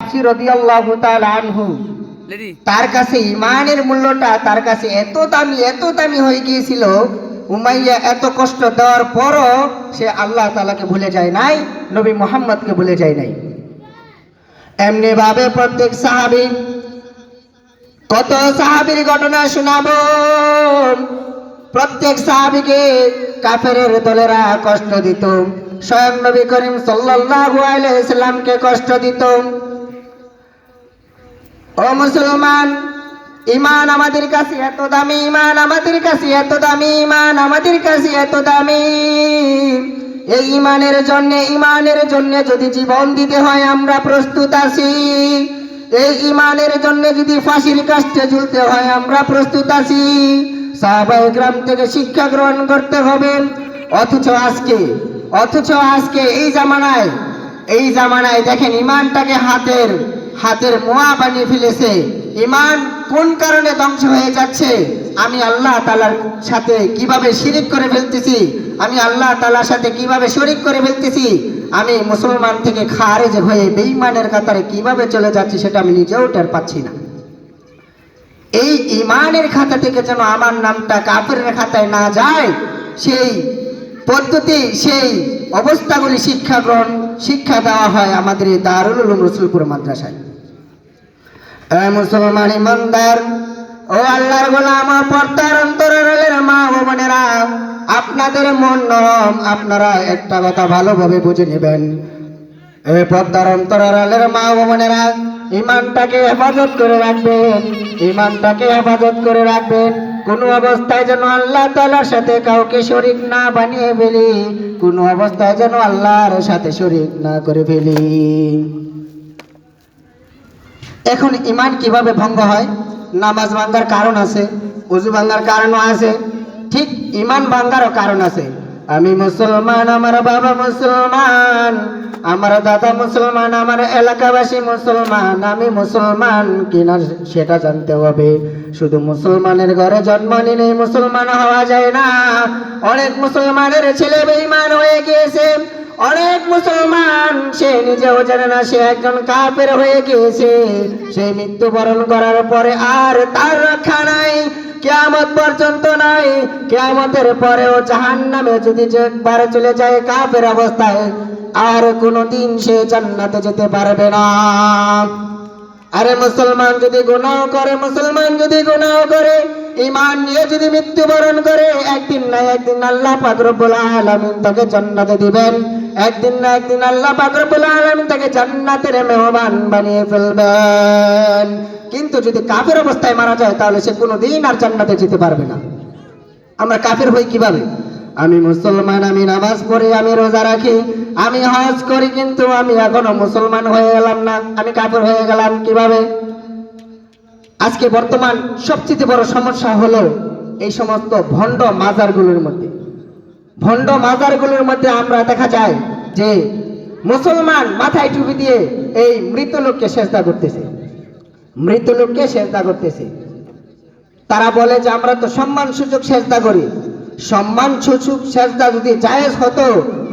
হাবশী রাদিয়াল্লাহু তাআলা আনহু, তার কাছে ইমানের মূল্যটা তার কাছে এত দামি হয়ে গিয়েছিল, উমাইয়া এত কষ্ট দেওয়ার পরও সে আল্লাহ তাআলাকে ভুলে যায় নাই, নবী মুহাম্মদকে ভুলে যায় নাই। এমনি ভাবে প্রত্যেক সাহাবী, কত সাহাবীর ঘটনা শোনাবো। প্রত্যেক সাহাবীকে কাফেরের দলেরা কষ্ট দিত, স্বয়ং নবী করিম সাল্লাল্লাহু আলাইহি সাল্লামকে কষ্ট দিত। ও মুসলমান, ঈমান আমাদের কাছে এত দামি, ঈমান আমাদের কাছে এত দামি, ঈমান আমাদের কাছে এত দামি। এই ঈমানের জন্য যদি জীবন দিতে হয় আমরা প্রস্তুত আছি। এই ঈমানের জন্য যদি ফাঁসির কাস্টে ঝুলতে হয় আমরা প্রস্তুত আছি। সাহাবায়ে কেরাম থেকে শিক্ষা গ্রহণ করতে হবে। অথচ আজকে এই জামানায় দেখেন ঈমানটাকে হাতের মোয়া বানিয়ে ফেলেছে। ঈমান কোন কারণে ধ্বংস হয়ে যাচ্ছে? আমি আল্লাহ তাআলার সাথে কিভাবে শিরিক করে ফেলতেছি, আমি আল্লাহ তাআলার সাথে কিভাবে শরীক করে ফেলতেছি, আমি মুসলমান থেকে খারেজ হয়ে বেঈমানের কাতারে কিভাবে চলে যাচ্ছি সেটা আমি নিজেও টের পাচ্ছি না। এই ঈমানের খাতা থেকে যেন আমার নামটা কাফেরের খাতায় না যায়, সেই পদ্ধতি, সেই অবস্থাগুলি শিক্ষা দেওয়া হয় আমাদের এই দারুল উলুম রসুলপুর মাদ্রাসায়। মুসলমান ইমানদার, ও আল্লাহর গোলাম, পর্দার অন্তরালের মা ও বোনেরা, আপনাদের মন নরম, আপনারা একটা কথা ভালোভাবে বুঝে নেবেন। এই পর্দার অন্তরালের মা ও বোনেরা, ঈমানটাকে হেফাজত করে রাখবেন, ঈমানটাকে হেফাজত করে রাখবেন। কোনো অবস্থায় যেন আল্লাহ তাআলার সাথে কাউকে শরীক না বানিয়ে ফেলি, কোনো অবস্থায় যেন আল্লাহর সাথে শরীক না করে ফেলি। এখন ঈমান কিভাবে ভঙ্গ হয়? নামাজ ভাঙ্গার কারণ আছে, ওযু ভাঙ্গার কারণও আছে, ঠিক ঈমান ভাঙ্গারও কারণ আছে। আমি মুসলমান, আমার বাবা মুসলমান, আমার দাদা মুসলমান, আমার এলাকাবাসী মুসলমান, আমি মুসলমান কিনা সেটা জানতে হবে। শুধু মুসলমানের ঘরে জন্ম নিলেই মুসলমান হওয়া যায় না। অনেক মুসলমানের ছেলে বেঈমান হয়ে গিয়েছে, অনেক মুসলমান সে নিজেও জানে না সে একজন কাফের হয়ে গিয়েছে। সে মৃত্যুবরণ করার পরে আর তার রক্ষা নাই, কিয়ামত পর্যন্ত নাই। কিয়ামতের পরেও জাহান্নামে যদি একবার চলে যায় কাফের অবস্থায়, আর কোনোদিন সে জান্নাতে যেতে পারবে না। আরে মুসলমান যদি গুনাহ করে, ঈমান নিয়ে যদি মৃত্যুবরণ করে, একদিন না একদিন আল্লাহ পাক রব্বুল আলামিন তাকে জান্নাতে দিবেন। একদিন না একদিন আল্লাহ পাক রব্বুল আলামিন তাকে জান্নাতের মেহমান বানিয়ে ফেলবেন। কিন্তু যদি কাফের অবস্থায় মারা যায় তাহলে সে কোনোদিন আর জান্নাতে যেতে পারবে না। আমরা কাফের হই কিভাবে? আমি মুসলমান, আমি নামাজ পড়ি, আমি রোজা রাখি, আমি হজ করি, কিন্তু আমি এখনো মুসলমান হয়ে গেলাম না, আমি কাফের হয়ে গেলাম কিভাবে? আজকে বর্তমান সবচেয়ে বড় সমস্যা হলো এই সমস্ত ভণ্ড মাজারগুলোর মধ্যে আমরা দেখা যায় যে মুসলমান মাথায় টুপি দিয়ে এই মৃত লোককে সেজদা করতেছে। তারা বলে যে আমরা তো সম্মানসূচক সেজদা করি। সম্মানসূচক সেজদা যদি জায়েজ হতো,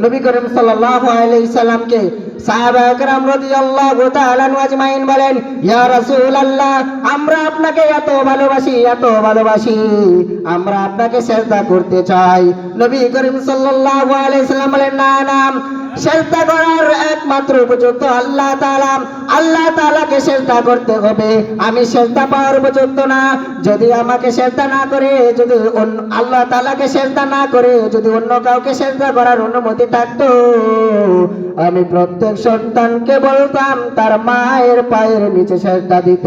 নবী করিম সাল্লাল্লাহু আলাইহি সাল্লামকে সাহাবায়ে কেরাম রাদিয়াল্লাহু তাআলা আজমাইন বলেন, ইয়া রাসূলুল্লাহ, আমরা আপনাকে এত ভালোবাসি, আমরা আপনাকে সেজদা করতে চাই। নবী করিম সাল্লাল্লাহু আলাইহি সাল্লাম বলেন, না, সেজদা করার একমাত্র উপযুক্ত আল্লাহ তাআলাকে সেজদা করতে হবে। আমি সেজদা পাওয়ার উপযুক্ত না। যদি আমাকে সেজদা না করে, যদি আল্লাহ তাআলাকে সেজদা না করে যদি অন্য কাউকে সেজদা করার অনুমতি থাকতো, আমি প্রত্যেক সন্তানকে বলতাম তার মায়ের পায়ের নিচে সেজদা দিত,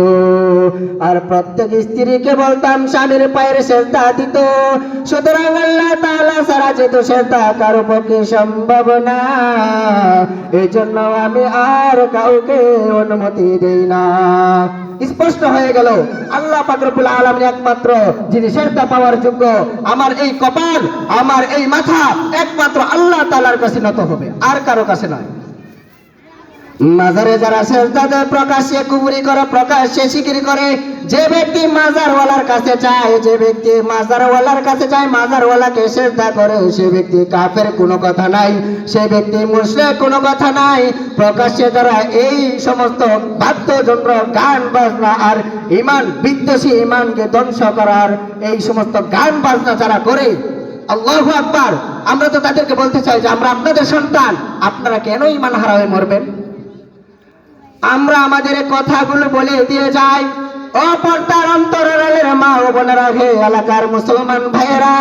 আর প্রত্যেক স্ত্রীকে বলতাম স্বামীর পায়ের সেজদা দিত। সুতরাং আল্লাহ তাআলা ছাড়া যেহেতু সেজদা কারো পক্ষে সম্ভব না, এই জন্য আমি আর কাউকে অনুমতি দেই না। স্পষ্ট হয়ে গেল আল্লাহ পাক রব্বুল আলামিন একমাত্র যিনি সেজদা পাওয়ার যোগ্য। আমার এই কপাল, আমার এই মাথা একমাত্র আল্লাহ তাআলার কাছে নত হবে, আর কারো কাছে নয়। মাজারে যারা সেজদা দেয়, প্রকাশ্যে কুফরি করে, প্রকাশ্যে শিরক করে, যে ব্যক্তি মাজারওয়ালার কাছে যায়, যে ব্যক্তি মাজারওয়ালার কাছে যায়, মাজারওয়ালাকে সেজদা করে, সে ব্যক্তি কাফের, কোনো কথা নাই। সে ব্যক্তি মুশরিক, কোনো কথা নাই। প্রকাশ্যে যারা এই সমস্ত বাদ্যযন্ত্র, গান বাজনা আর ইমান বিদ্বেষী, ইমানকে ধ্বংস করার এই সমস্ত গান বাজনা যারা করে, আল্লাহু আকবার, আমরা তো তাদেরকে বলতে চাই যে আমরা আপনাদের সন্তান, আপনারা কেন ইমান হারা হয়ে মরবেন? আমরা আমাদের কথাগুলো বলে দিয়ে যাই। ও পর্দার অন্তরালের মা ও বোনেরা, হে এলাকার মুসলমান ভাইয়েরা,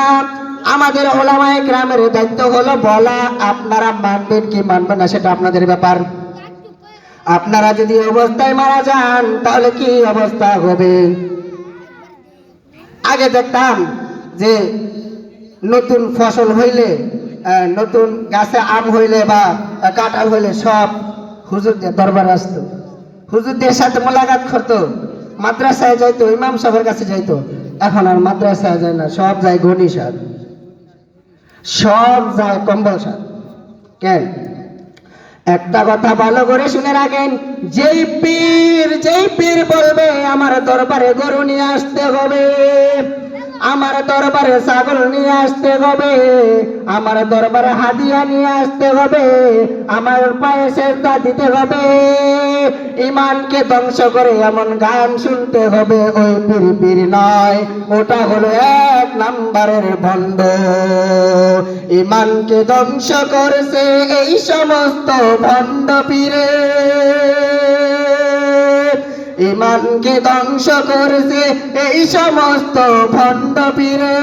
আমাদের ওলামায়ে কেরামের দায়িত্ব হলো বলা, আপনারা মানবেন কি মানবেন না সেটা আপনাদের ব্যাপার। আপনারা যদি অবস্থায় মারা যান তাহলে কি অবস্থা হবে? আগে দেখতাম যে নতুন ফসল হইলে, নতুন গাছে আম হইলে বা কাঁঠাল হইলে সব হুজুরদের দরবারে আসতো, হুজুরদের সাথে মোলাকাত করতো, মাদ্রাসায় যাইতো, ইমাম সাহেবের কাছে যাইতো। এখন আর মাদ্রাসায় যায় না, সব যায় গণি সার, সব যায় কম্বল সার। কেন? একটা কথা ভালো করে শুনে রাখেন, যেই পীর বলবে আমার দরবারে গরু নিয়ে আসতে হবে, আমার দরবারে ছাগল নিয়ে আসতে হবে, আমার দরবারে হাদিয়া নিয়ে আসতে হবে, আমার পায়ে সেজদা দিতে হবে, ইমানকে ধ্বংস করে এমন গান শুনতে হবে, ওই পীর নয়, ওটা হলো এক নাম্বারের ভণ্ড। ইমানকে ধ্বংস করছে এই সমস্ত ভণ্ড পীরে, ইমানকে ধ্বংস করছে এই সমস্ত ভণ্ড পীরে।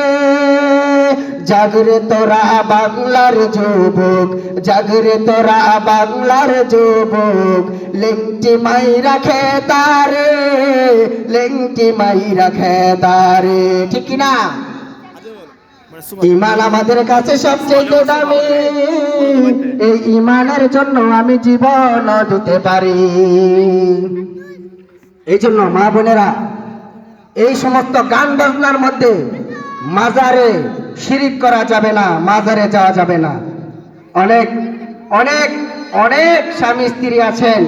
জাগরে তোরা বাংলার যুবক, জাগরে তোরা বাংলার যুবক, লেংটি মাই রাখে তারে, লেংটি মাই রাখে তারে, ঠিক না? ইমান আমাদের কাছে সবচেয়ে দামি, এই ইমানের জন্য আমি জীবন দিতে পারি। এই জন্য মা বোনেরা, এই সমস্ত গান বাজনার মধ্যে মাজারে শিরিক করা যাবে না, মাজারে যাওয়া যাবে না। অনেক অনেক অনেক স্বামী স্ত্রী আছেন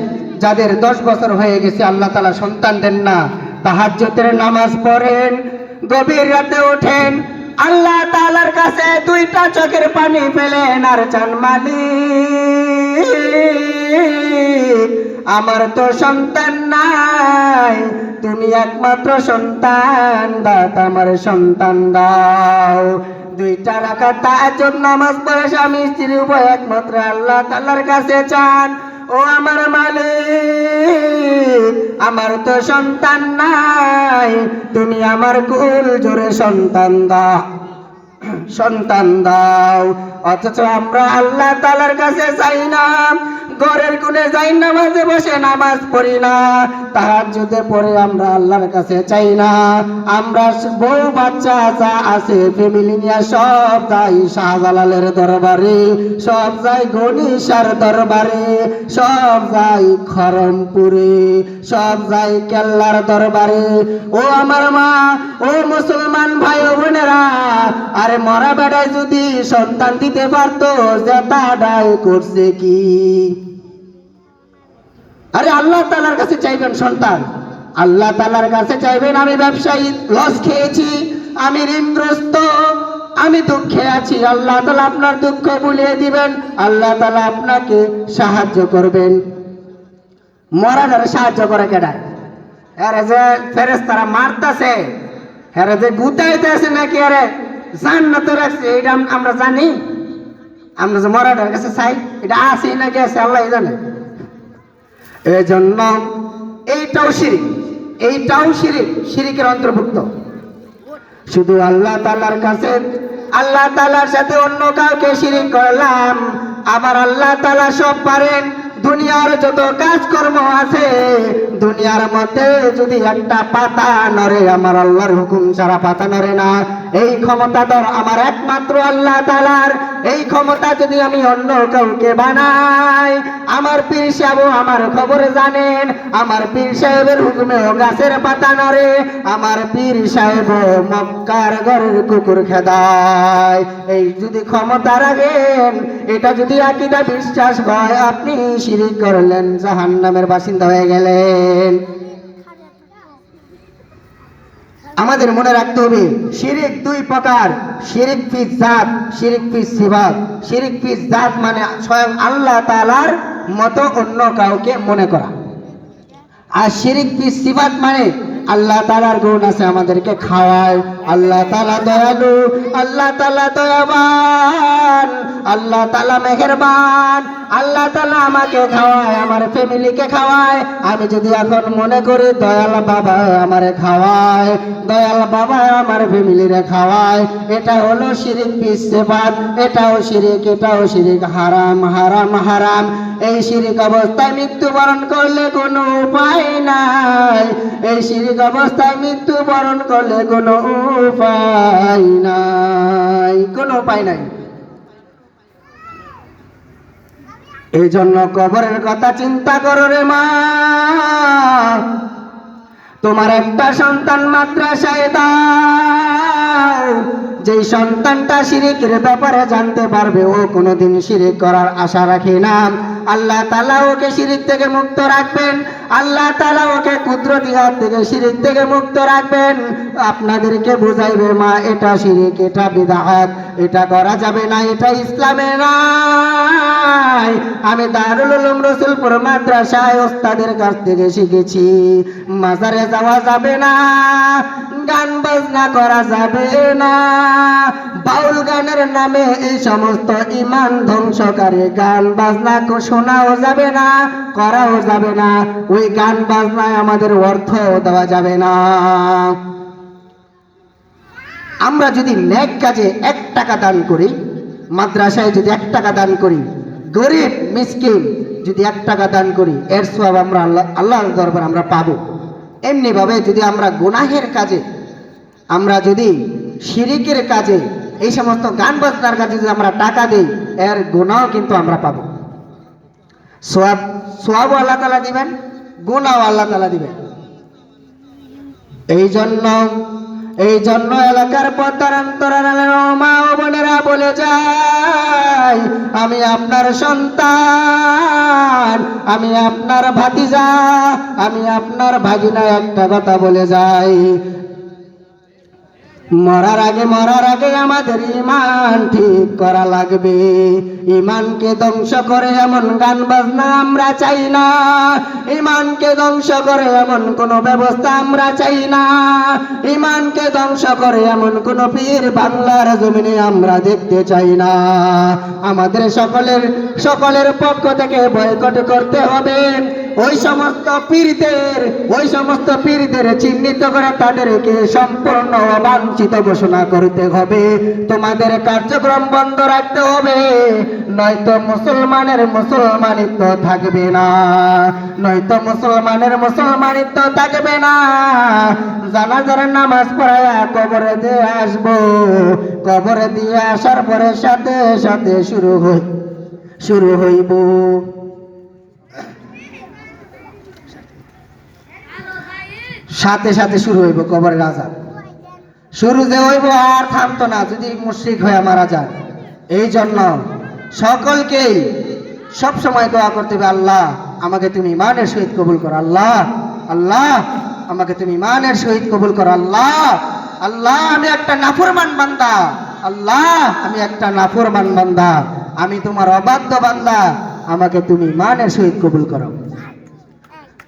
যাদের 10 বছর হয়ে গেছে, আল্লাহ তাআলা সন্তান দেন না, তাহাজ্জুদের নামাজ পড়েন, গভীর রাতে ওঠেন, আল্লাহ তাআলার কাছে 2টা চোখের পানি ফেলেন আর চান, মালিক আমার তো সন্তান নাই, তুমি একমাত্র সন্তান দাতা, আমার সন্তান দাও। 2টা রাকাত তাহাজ্জুদ নামাজ পড়ে স্বামী স্ত্রী উভয় একমাত্র আল্লাহ তাআলার কাছে চান, ও আমার মালিক আমার তো সন্তান নাই, তুমি আমার কুল জোরে সন্তান দাও, সন্তান দাও। অথচ আমরা আল্লাহ তাআলার কাছে চাই না, ঘরের কোণে যাই নামাজে বসে নামাজ পড়ি না, তাহাজ্জুদে পড়ে আমরা আল্লাহর কাছে চাই না। আমরা বউ বাচ্চা যা আছে ফ্যামিলি নিয়ে সব যাই শাহজালালের দরবারে, সব যাই গণিসার দরবারে, সব যাই খরমপুরে, সব যাই কেল্লার দরবারে। ও আমার মা, ও মুসলমান ভাই ও বোনেরা, আরে মরা বেটায় যদি সন্তান দিতে পারতো, যেটা দায় করছে কি? আরে আল্লাহ তাআলার কাছে চাইবেন সন্তান, আল্লাহ তাআলার কাছে চাইবেন আমি ব্যবসায়ী লস খেয়েছি, আমি ঋণগ্রস্ত, আমি দুঃখে আছি, আল্লাহ তাআলা আপনার দুঃখ ভুলিয়ে দিবেন, আল্লাহ তাআলা আপনাকে সাহায্য করবেন। মরাদারে সাহায্য করে কেডা? আরে যে ফেরেশতারা মারতাছে, আরে যে গুতাইতেছে নাকি, আরে জান্নাতে রাখছে, এটা আমরা জানি? আমরা যে মরাদার কাছে চাই, এটা আছে না গেছে আল্লাহই জানে। এই জন্য এইটাও শিরিক, এইটাও শিরিক, শিরিকের অন্তর্ভুক্ত। শুধু আল্লাহ তাআলার কাছে, আল্লাহ তাআলার সাথে অন্য কাউকে শিরিক করলাম। আমার আল্লাহ তাআলা সব পারেন, দুনিয়ার যত কাজকর্ম আছে, দুনিয়ার মধ্যে যদি একটা পাতা নড়ে, আমার আল্লাহর হুকুম ছাড়া পাতা নড়ে না। এই ক্ষমতাধর আমার একমাত্র আল্লাহ তাআলার। এই ক্ষমতা যদি আমি অন্য কাউকে বানাই, আমার পীর সাহেব আমার খবর জানেন, আমার পীর সাহেবের হুকুমে গাছের পাতা নড়ে, আমার পীর সাহেব মক্কার ঘরের কুকুর খেদায়। এই যদি ক্ষমতা রাখেন, এটা যদি আকীদা বিশ্বাস হয়, আপনি শিরিক করলেন, জাহান্নামের বাসিন্দা হয়ে গেলেন। আমাদের মনে রাখতে হবে শিরিক দুই প্রকার, শিরিক ফি জাত, শিরিক ফি সিফাত। শিরিক ফি জাত মানে স্বয়ং আল্লাহ তাআলার মতো অন্য কাউকে মনে করা, আর শিরিক ফি সিফাত মানে আল্লাহ তাআলার গুণ আছে, আমাদেরকে খাওয়ায়, আল্লাহ তাআলা দয়ালু, আল্লাহ তাআলা দয়াবান, আল্লাহ তাআলা মেহেরবান, আল্লাহ তাআলা আমাকে খাওয়ায়, আমার ফ্যামিলিকে খাওয়ায়। আমি যদি এখন মনে করি দয়াল বাবা আমারে খাওয়ায়, দয়াল বাবা আমার ফ্যামিলিরে খাওয়ায়, এটা হলো শিরিক ফি সিফাত, এটাও শিরিক, হারাম হারাম হারাম। এই শিরিক অবস্থায় মৃত্যুবরণ করলে কোনো উপায় নাই, এই শিরিক অবস্থায় মৃত্যুবরণ করলে কোনো উপায় নাই, কোনো উপায় নাই। এই জন্য কবরের কথা চিন্তা করো রে মা। তোমার একটা সন্তান মাদ্রাসায় দাও, যেই সন্তানটা শিরিকের ব্যাপারে জানতে পারবে ও কোনোদিন শিরিক করার আশা রাখে না, আল্লাহ তাআলা ওকে শিরিক থেকে মুক্ত রাখবেন, আল্লাহ তাআলা ওকে কুদরতি হাত থেকে শিরিক থেকে মুক্ত রাখবেন। আপনাদেরকে বুঝাইবে মা এটা শিরিক, এটা বিদআত, এটা করা যাবে না, এটা ইসলামে নাই। আমি দারুল উলুম রসুলপুর মাদ্রাসায় ওস্তাদের কাছ থেকে শিখেছি মাজারে যাওয়া যাবে না, গান বাজনা করা যাবে না, বাউল গানের নামে এই সমস্ত ঈমান ধ্বংসকারী গান বাজনা শোনাও যাবে না, করাও যাবে না, ওই গান বাজনায় আমাদের অর্থ দেওয়া যাবে না। আমরা যদি নেক কাজে 1 টাকা দান করি, মাদ্রাসায় যদি 1 টাকা দান করি, গরিব মিসকিন যদি 1 টাকা দান করি, এর সওয়াব আমরা আল্লাহর দরবারে আমরা পাবো। এমনি ভাবে যদি আমরা গুনাহের কাজে, আমরা যদি শিরিকের কাজে, এই সমস্ত গান বাজনার কাজে যদি আমরা টাকা দেই, এর গুনাহ কিন্তু আমরা পাবো। সওয়াবও আল্লাহ তাআলা দিবেন, গুনাহও আল্লাহ তাআলা দিবেন। এই জন্য এলাকার পথান্তরের মা ও বোনেরা বলে যায়, আমি আপনার সন্তান, আমি আপনার ভাতিজা, আমি আপনার ভাগিনা, একটা কথা বলে যাই, মরার আগে আমাদের ঈমান ঠিক করা লাগবে। ঈমানকে ধ্বংস করে এমন গান বাজনা আমরা চাই না, ঈমানকে ধ্বংস করে এমন কোন ব্যবস্থা আমরা চাই না, ঈমানকে ধ্বংস করে এমন কোন পীর বাংলার জমিনে আমরা দেখতে চাই না। আমাদের সকলের পক্ষ থেকে বয়কট করতে হবে। ওই সমস্ত পীরদের চিহ্নিত করে তাদেরকে সম্পূর্ণ অবাঞ্ছিত ঘোষণা করতে হবে। তোমাদের কার্যক্রম বন্ধ রাখতে হবে, নয়তো মুসলমানের মুসলমানিত্ব থাকবে না, নয়তো মুসলমানের মুসলমানিত্ব থাকবে না। জানাজার নামাজ পড়ায়া কবরে দিয়ে আসবো, কবরে দিয়ে আসার পরে সাথে সাথে শুরু হইব সাথে সাথে শুরু হইব কবরের আযাব। শুরু যে হইব আর থামতো না যদি মুশরিক হয়ে মারা যায়। এই জন্য সকলকেই সব সময় দোয়া করতে হবে, আল্লাহ আমাকে তুমি ঈমানের সহিত কবুল করো, আল্লাহ আল্লাহ আমাকে তুমি ঈমানের সহিত কবুল করো, আল্লাহ আল্লাহ আমি একটা নাফরমান বান্দা, আল্লাহ আমি একটা নাফরমান বান্দা, আমি তোমার অবাধ্য বান্দা, আমাকে তুমি ঈমানের সহিত কবুল করো।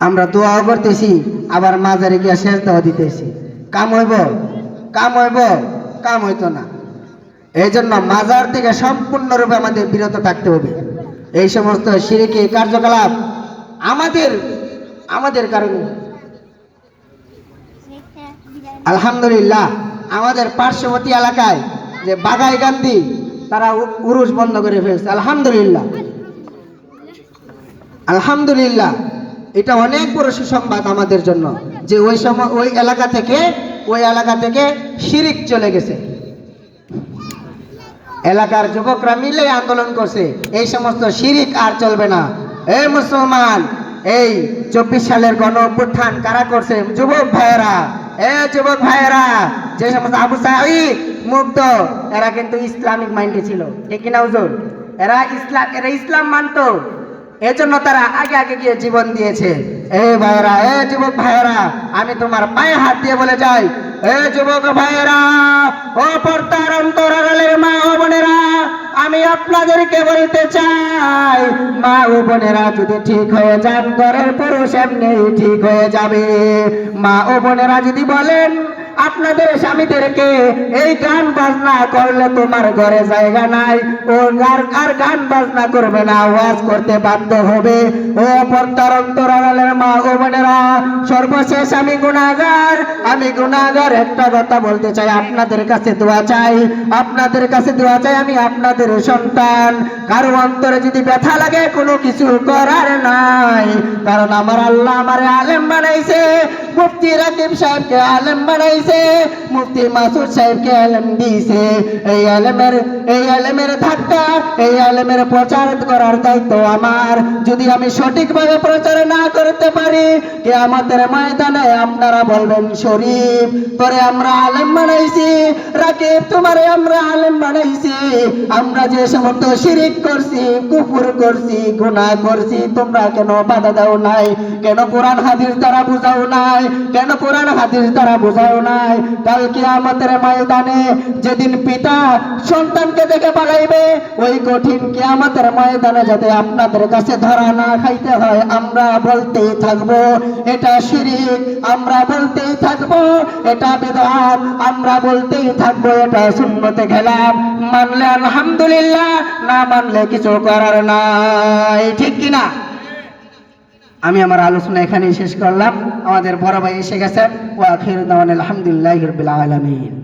আমরা দোয়া করতেছি, আবার মাজারে গিয়ে সেজদাও দিতেছি। কাম হইব? কাম হইতো না। এই জন্য মাজার থেকে সম্পূর্ণরূপে আমাদের বিরত থাকতে হবে। এই সমস্ত শিরকি কার্যকলাপ আমাদের কারণে আলহামদুলিল্লাহ আমাদের পার্শ্ববর্তী এলাকায় যে বাগাই গান্ধী তারা উরুস বন্ধ করে ফেলছে। আলহামদুলিল্লাহ এটা অনেক বড় সুসংবাদ আমাদের জন্য যে ওই এলাকা থেকে শিরিক চলে গেছে। এলাকার যুবকরা মিলে আন্দোলন করছে, এই সমস্ত শিরিক আর চলবে না। এই মুসলমান, এই 24 সালের গণ অভ্যুত্থান কারা করছে? যুবক ভাইয়েরা, যে সমস্ত আবু সাঈদ মুগ্ধ, এরা কিন্তু ইসলামিক মাইন্ডে ছিল, ঠিক কিনা হুজুর? এরা ইসলাম মানতো, এজন্য তারা আগে গিয়ে জীবন দিয়েছে। এই ভাইয়েরা, যুবক ভাইয়েরা, আমি তোমার পায়ে হাত দিয়ে বলে যাই, এ যুবক ভাইয়েরা, ও পর্দার অন্তরালের মা ও বোনেরা, আমি আপনাদেরকে বলতে চাই, মা ও বোনেরা যদি ঠিক হয়ে যান, ঘরের পুরুষ এমনি ঠিক হয়ে যাবে। মা ও বোনেরা যদি বলেন আপনাদের স্বামীদেরকে এই গান বাজনা করলে তোমার ঘরে জায়গা নাই, ও আর গান বাজনা করবে না, ওয়াজ করতে বাধ্য হবে। ও পর্দার অন্তরালের মা ও বোনেরা, সর্বশেষ আমি গুনাহগার একটা কথা বলতে চাই, আপনাদের কাছে দোয়া চাই, আপনাদের কাছে দোয়া চাই। আমি আপনাদের সন্তান, কারো অন্তরে যদি ব্যথা লাগে কোনো কিছু করার নাই, কারণ আমার আল্লাহ আমারে আলেম বানাইছে, মুফতি রাকিব সাহেবকে আলেম বানাইছে, মুফতি মাসুদ সাহেবকে আলেম দিয়েছে। এই আলেমের ধাক্কা, এই আলেমের প্রচার করার দায়িত্ব আমার। যদি আমি সঠিকভাবে প্রচার না করতে পারি, কিয়ামতের ময়দানে আপনারা বলবেন শরীফ তোরে আমরা আলেম বানাইছি, রাকিব তোমারে আমরা আলেম বানাইছি, আমরা যে সমস্ত শিরিক করছি, কুফর করছি, গুনাহ করছি, তোমরা কেন বাধা দাও নাই, কেন কোরআন হাদিস দ্বারা বুঝাও নাই, কেন কোরআন হাদিস দ্বারা বুঝাও নাই। কাল কিয়ামতের ময়দানে যেদিন পিতা সন্তানকে দেখে পালাইবে, ওই কঠিন কিয়ামতের ময়দানে যাতে আপনাদের কাছে ধরা না খাইতে হয়, আমরা বলতেই থাকবো এটা শিরিক, আমরা বলতেই থাকবো এটা বিদআত, আমরা বলতেই থাকবো এটা সুন্নতে খেলাফ। মানলে আলহামদুলিল্লাহ, না মানলে কিছু করার নাই, ঠিক কিনা? আমি আমার আলোচনা এখানেই শেষ করলাম। আমাদের বড় ভাই এসে গেছেন। ওয়া আখিরু দাওয়ানা আলহামদুলিল্লাহি রাব্বিল আলামিন।